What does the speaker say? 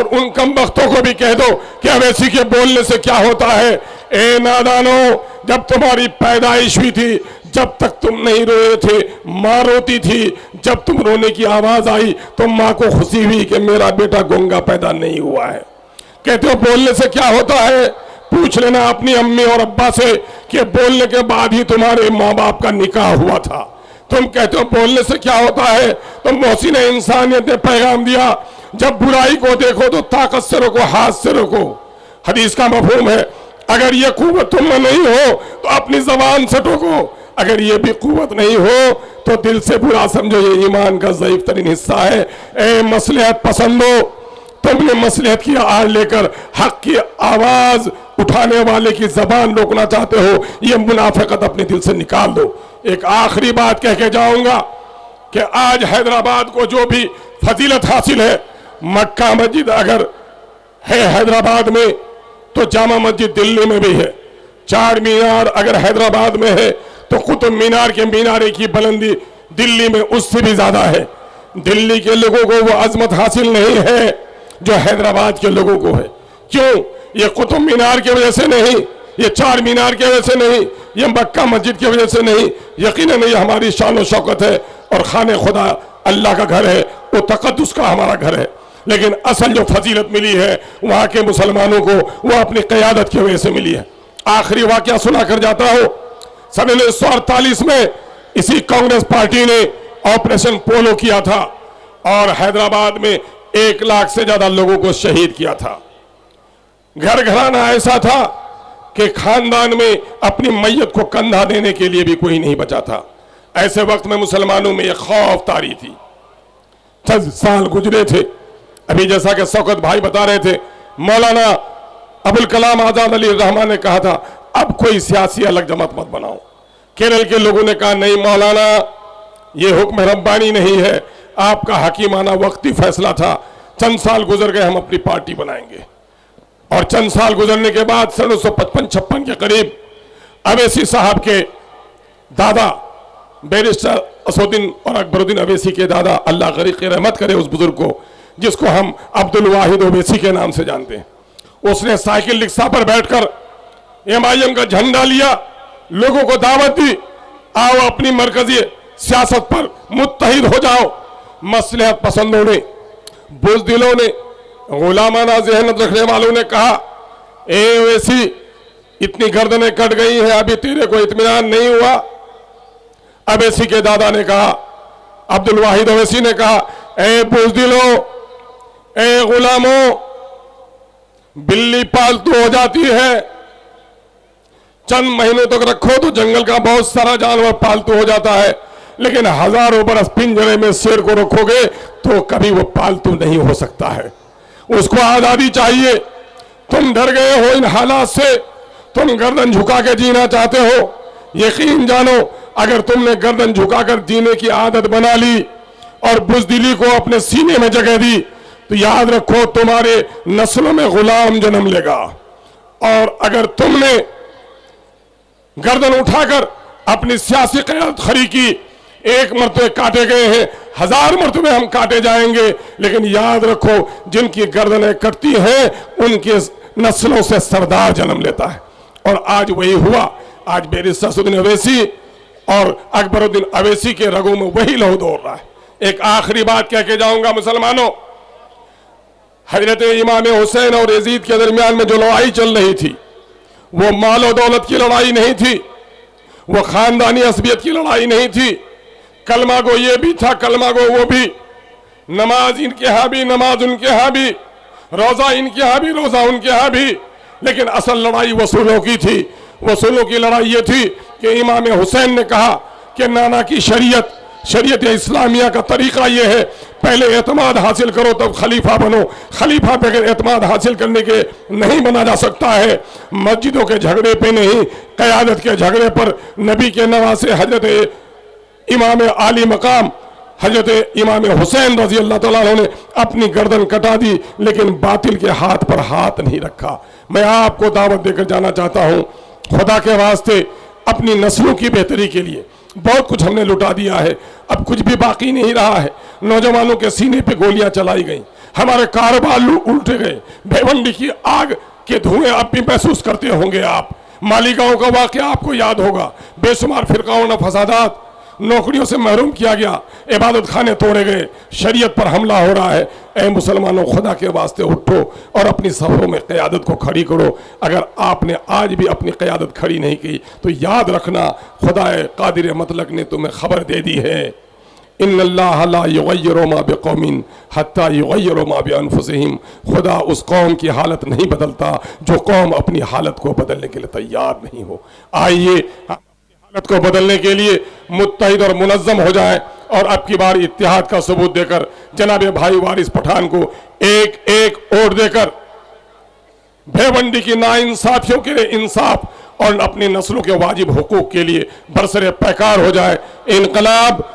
और उन कमबख्तों को भी कह दो कि अवैसी के बोलने से क्या होता है। ए नादानो, जब तुम्हारी पैदाइश हुई थी, जब तक तुम नहीं रोए थे, माँ रोती थी। जब तुम रोने की आवाज आई तो माँ को खुशी हुई कि मेरा बेटा गूंगा पैदा नहीं हुआ है। कहते हो बोलने से क्या होता है? पूछ लेना अपनी अम्मी और अब्बा से कि बोलने के बाद ही तुम्हारे माँ बाप का निकाह हुआ था। तुम कहते हो बोलने से क्या होता है? तो मोहसिन इंसानियत ने पैगाम दिया, जब बुराई को देखो तो ताकत से रोको, हाथ से रोको। हदीस का मफहूम है, अगर ये कुव्वत तुम में नहीं हो तो अपनी जबान से टोको, अगर ये भी कुव्वत नहीं हो तो दिल से बुरा समझो। ये ईमान का ज़ईफ तरीन हिस्सा है। ए मसलहत पसंदो, तुमने मसलहत की आड़ लेकर हक की आवाज उठाने वाले की जबान रोकना चाहते हो, ये मुनाफिकत अपने दिल से निकाल दो। एक आखिरी बात कह के जाऊंगा कि आज हैदराबाद को जो भी फजीलत हासिल है, मक्का मस्जिद अगर है हैदराबाद में तो जामा मस्जिद दिल्ली में भी है। चार मीनार अगर हैदराबाद में है तो कुतुब मीनार के मीनारे की बुलंदी दिल्ली में उससे भी ज्यादा है। दिल्ली के लोगों को वो अजमत हासिल नहीं है जो हैदराबाद के लोगों को है। क्यों? ये कुतुब मीनार की वजह से नहीं, ये चार मीनार की वजह से नहीं, ये मक्का मस्जिद की वजह से नहीं, यकीनन ये हमारी शान और शौकत है और खाने खुदा अल्लाह का घर है, वो तकद्दुस का हमारा घर है। लेकिन असल जो फजीलत मिली है वहां के मुसलमानों को, वो अपनी क़यादत की वजह से मिली है। आखिरी वाकया सुना कर जाता हो, सन 1948 में इसी कांग्रेस पार्टी ने ऑपरेशन पोलो किया था और हैदराबाद में 1 लाख से ज्यादा लोगों को शहीद किया था। घर घराना ऐसा था कि खानदान में अपनी मैयत को कंधा देने के लिए भी कोई नहीं बचा था। ऐसे वक्त में मुसलमानों में यह खौफ तारी थी। 10 साल गुजरे थे। अभी जैसा कि शौकत भाई बता रहे थे, मौलाना अबुल कलाम आजाद अली रहमान ने कहा था अब कोई सियासी अलग जमात मत बनाओ। केरल के लोगों ने कहा नहीं मौलाना, ये हुक्म रब्बानी नहीं है, आपका हकीमाना वक्ती फैसला था। चंद साल गुजर गए, हम अपनी पार्टी बनाएंगे। और चंद साल गुजरने के बाद सन 1955-56 के करीब अवैसी साहब के दादा बैरिस्टर असदुद्दीन और अकबरुद्दीन अवैसी के दादा, अल्लाह गरीक़ रहमत करे उस बुजुर्ग को, जिसको हम अब्दुल वाहिद ओवैसी के नाम से जानते हैं, उसने साइकिल रिक्शा पर बैठकर MIM का झंडा लिया, लोगों को दावत दी, आओ अपनी मरकजी सियासत पर मुत्तहिद हो जाओ। मसलहत पसंदों ने, बुज़दिलों ने, गुलामाना ज़हनत रखने वालों ने कहा ए ओवैसी इतनी गर्दनें कट गई हैं, अभी तेरे को इत्मीनान नहीं हुआ। अवैसी के दादा ने कहा, अब्दुल वाहिद ओवैसी ने कहा, ए बुज़दिलों, ए गुलामों, बिल्ली पालतू हो जाती है, चंद महीनों तक रखो तो जंगल का बहुत सारा जानवर पालतू हो जाता है, लेकिन हजारों बरस पिंजरे में शेर को रखोगे तो कभी वो पालतू नहीं हो सकता है। उसको आजादी चाहिए। तुम डर गए हो इन हालात से, तुम गर्दन झुका के जीना चाहते हो। यकीन जानो, अगर तुमने गर्दन झुकाकर जीने की आदत बना ली और बुज़दिली को अपने सीने में जगह दी तो याद रखो तुम्हारे नस्लों में गुलाम जन्म लेगा। और अगर तुमने गर्दन उठाकर अपनी सियासी क़यादत खड़ी की, एक मरतबे काटे गए हैं, 1000 मरतबे हम काटे जाएंगे, लेकिन याद रखो जिनकी गर्दनें कटती हैं उनके नस्लों से सरदार जन्म लेता है। और आज वही हुआ। आज बैरिस्टर असदुद्दीन अवैसी और अकबरुद्दीन अवैसी के रगों में वही लहू दौड़ रहा है। एक आखिरी बात कह के जाऊंगा मुसलमानों, हजरत इमाम हुसैन और यजीद के दरमियान में जो लड़ाई चल रही थी वो माल और दौलत की लड़ाई नहीं थी, वो खानदानी असबियत की लड़ाई नहीं थी। कलमा गो ये भी था, कलमा गो वो भी, नमाज इनके यहाँ भी, नमाज उनके यहाँ भी, रोजा इनके यहाँ भी, रोजा उनके यहाँ भी। लेकिन असल लड़ाई वसूलों की थी। वसूलों की लड़ाई ये थी कि इमाम हुसैन ने कहा कि नाना की शरीयत इस्लामिया का तरीका ये है, पहले एतमाद हासिल करो तब खलीफा बनो, खलीफा बगैर एतमाद हासिल करने के नहीं बना जा सकता है। मस्जिदों के झगड़े पे नहीं, क़यादत के झगड़े पर नबी के नवासे हजरत इमाम आली मकाम हजरत इमाम हुसैन रजी अल्लाह तआला अन्हु ने अपनी गर्दन कटा दी, लेकिन बातिल के हाथ पर हाथ नहीं रखा। मैं आपको दावत देकर जाना चाहता हूँ, खुदा के वास्ते अपनी नस्लों की बेहतरी के लिए बहुत कुछ हमने लुटा दिया है, अब कुछ भी बाकी नहीं रहा है। नौजवानों के सीने पे गोलियां चलाई गई, हमारे कारोबार उल्टे गए। भेवंडी की आग के धुएं आप भी महसूस करते होंगे। आप मालीगांव का वाकया आपको याद होगा। बेशुमार फिरकाओं ने फसादात, नौकरियों से महरूम किया गया, इबादत खाने तोड़े गए, शरीयत पर हमला हो रहा है। ऐ मुसलमानों, खुदा के वास्ते उठो और अपनी सफों में क़यादत को खड़ी करो। अगर आपने आज भी अपनी क़यादत खड़ी नहीं की तो याद रखना, खुदाए कादिर मतलक ने तुम्हें खबर दे दी है, इन्नल्लाह ला युगय्यिरु मा बिक़ौमिन हत्ता युगय्यिरु मा बिअनफुसिहिम। खुदा उस कौम की हालत नहीं बदलता जो कौम अपनी हालत को बदलने के लिए तैयार नहीं हो। आइए हालत को बदलने के लिए मुत्तहिद और मुनज़्ज़म हो जाएं और अब की बार इत्तिहाद का सबूत देकर जनाब भाई वारिस पठान को एक एक वोट देकर भेवंडी की नाइंसाफियों के लिए इंसाफ और अपनी नस्लों के वाजिब हुकूक के लिए बरसरे पैकार हो जाए। इनकलाब